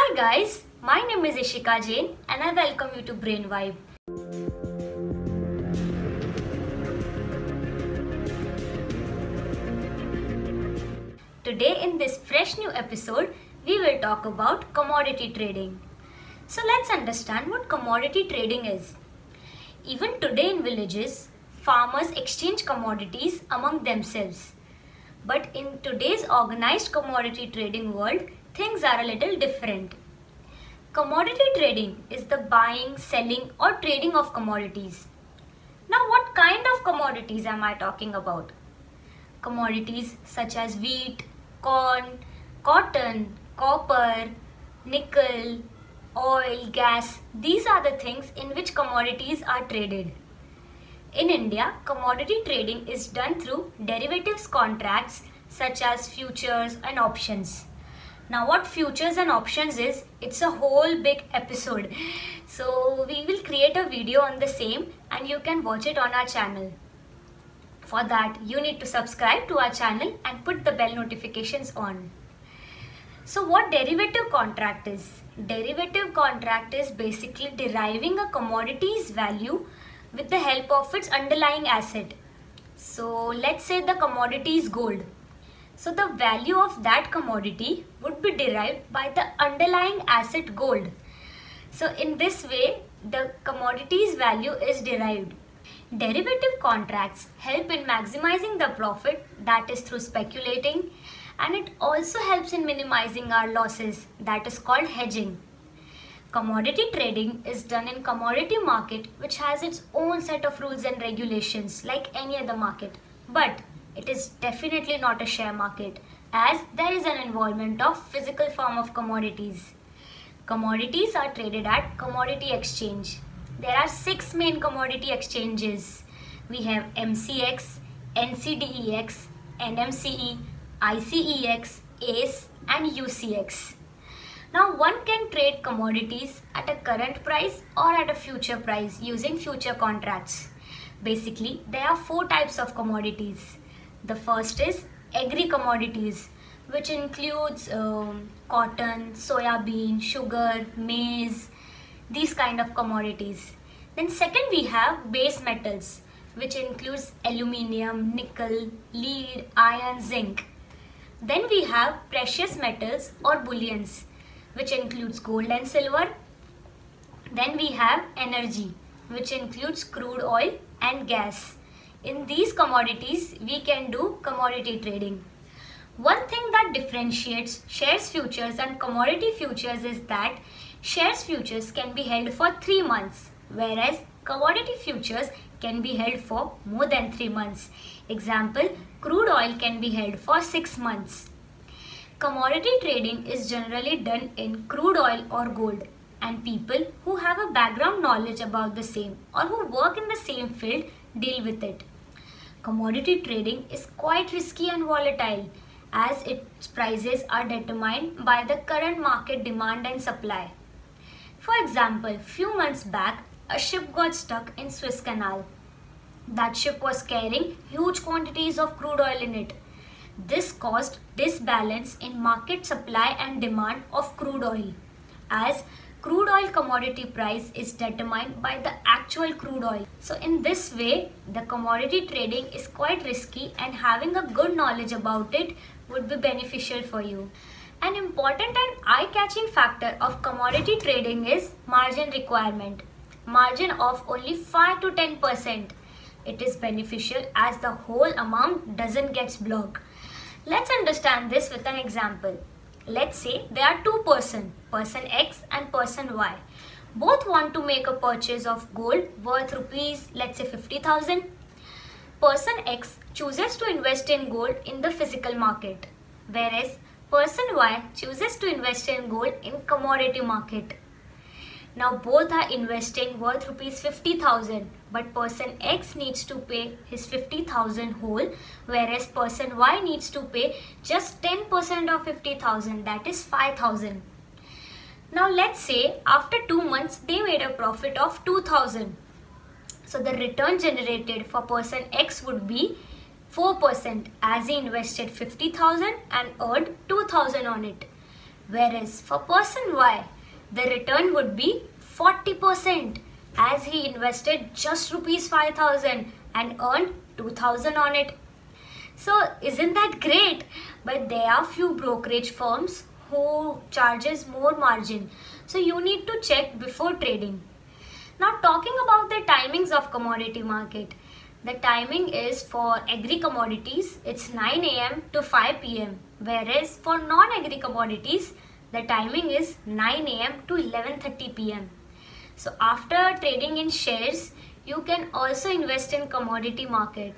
Hi guys, my name is Ishika Jain and I welcome you to Brain Vibe. Today in this fresh new episode, we will talk about commodity trading. So let's understand what commodity trading is. Even today in villages, farmers exchange commodities among themselves. But in today's organized commodity trading world, things are a little different. Commodity trading is the buying, selling or trading of commodities. Now what kind of commodities am I talking about? Commodities such as wheat, corn, cotton, copper, nickel, oil, gas. These are the things in which commodities are traded. In India, commodity trading is done through derivatives contracts such as futures and options. Now what futures and options is, it's a whole big episode. So we will create a video on the same and you can watch it on our channel. For that, you need to subscribe to our channel and put the bell notifications on. So what derivative contract is? Derivative contract is basically deriving a commodity's value with the help of its underlying asset. So let's say the commodity is gold. So the value of that commodity would be derived by the underlying asset gold. So in this way, the commodity's value is derived. Derivative contracts help in maximizing the profit, that is through speculating, and it also helps in minimizing our losses, that is called hedging. Commodity trading is done in commodity market, which has its own set of rules and regulations like any other market. But it is definitely not a share market, as there is an involvement of physical form of commodities. Commodities are traded at commodity exchange. There are 6 main commodity exchanges. We have MCX, NCDEX, NMCE, ICEX, ACE and UCX. Now one can trade commodities at a current price or at a future price using future contracts. Basically, there are 4 types of commodities. The first is agri-commodities, which includes cotton, soya bean, sugar, maize, these kind of commodities. Then second we have base metals, which includes aluminium, nickel, lead, iron, zinc. Then we have precious metals or bullions, which includes gold and silver. Then we have energy, which includes crude oil and gas. In these commodities, we can do commodity trading. One thing that differentiates shares futures and commodity futures is that shares futures can be held for 3 months, whereas commodity futures can be held for more than 3 months. Example, crude oil can be held for 6 months. Commodity trading is generally done in crude oil or gold, and people who have a background knowledge about the same or who work in the same field deal with it. Commodity trading is quite risky and volatile, as its prices are determined by the current market demand and supply. For example, few months back, a ship got stuck in Suez Canal. That ship was carrying huge quantities of crude oil in it. This caused disbalance in market supply and demand of crude oil, as crude oil commodity price is determined by the actual crude oil. So in this way, the commodity trading is quite risky and having a good knowledge about it would be beneficial for you. An important and eye-catching factor of commodity trading is margin requirement. Margin of only 5 to 10%. It is beneficial as the whole amount doesn't get blocked. Let's understand this with an example. Let's say there are 2 persons, person X and person Y. Both want to make a purchase of gold worth rupees, let's say 50,000. Person X chooses to invest in gold in the physical market, whereas person Y chooses to invest in gold in commodity market. Now both are investing worth rupees 50,000, but person X needs to pay his 50,000 whole, whereas person Y needs to pay just 10% of 50,000, that is 5,000. Now let's say after 2 months they made a profit of 2,000. So the return generated for person X would be 4%, as he invested 50,000 and earned 2,000 on it. Whereas for person Y, the return would be 40% as he invested just rupees 5,000 and earned 2,000 on it. So isn't that great? But there are few brokerage firms who charges more margin. So you need to check before trading. Now talking about the timings of commodity market. The timing is for agri commodities, it's 9 a.m. to 5 p.m. Whereas for non-agri commodities, the timing is 9 a.m. to 11:30 p.m. So after trading in shares, you can also invest in commodity market.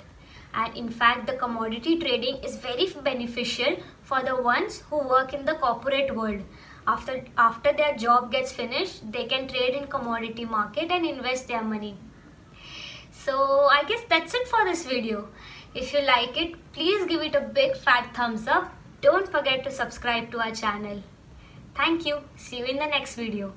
And in fact, the commodity trading is very beneficial for the ones who work in the corporate world. After their job gets finished, they can trade in commodity market and invest their money. So I guess that's it for this video. If you like it, please give it a big fat thumbs up. Don't forget to subscribe to our channel. Thank you. See you in the next video.